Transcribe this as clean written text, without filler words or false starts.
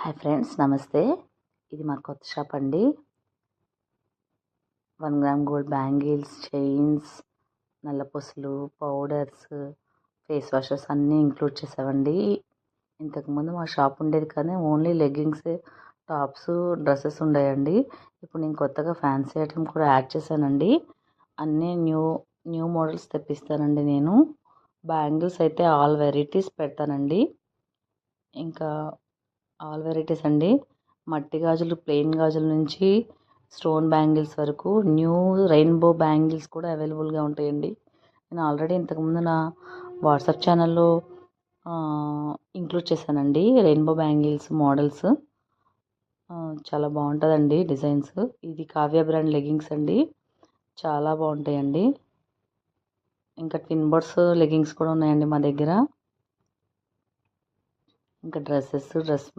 Hi friends, నమస్తే. ఇది మా కొత్త షాప్ అండి. 1 గ్రామ్ గోల్డ్ బ్యాంగిల్స్, చైన్స్, నల్లపూసలు, పౌడర్స్, ఫేస్ వాషెస్ అన్నీ ఇంక్లూడ్ చేసామండి. ఇంతకుముందు మా షాప్ ఉండేది కానీ ఓన్లీ లెగ్గింగ్స్, టాప్స్, డ్రెస్సెస్ ఉండేయండి. ఇప్పుడు నేను కొత్తగా ఫ్యాన్సీ ఐటమ్ కూడా యాడ్ చేశానండి. అన్నీ న్యూ మోడల్స్ తెప్పిస్తానండి నేను. బ్యాంగిల్స్ అయితే ఆల్ వెరైటీస్ పెడతానండి. ఇంకా ఆల్ వెరైటీస్ అండి. మట్టి గాజులు, ప్లెయిన్ గాజుల నుంచి స్టోన్ బ్యాంగిల్స్ వరకు న్యూ రెయిన్బో బ్యాంగిల్స్ కూడా అవైలబుల్గా ఉంటాయండి. నేను ఆల్రెడీ ఇంతకుముందు నా వాట్సాప్ ఛానల్లో ఇంక్లూడ్ చేశానండి రెయిన్బో బ్యాంగిల్స్ మోడల్స్. చాలా బాగుంటుందండి డిజైన్స్. ఇది కావ్య బ్రాండ్ లెగ్గింగ్స్ అండి, చాలా బాగుంటాయండి. ఇంకా ట్విన్ బర్డ్స్ లెగ్గింగ్స్ కూడా ఉన్నాయండి మా దగ్గర. ఇంకా డ్రెస్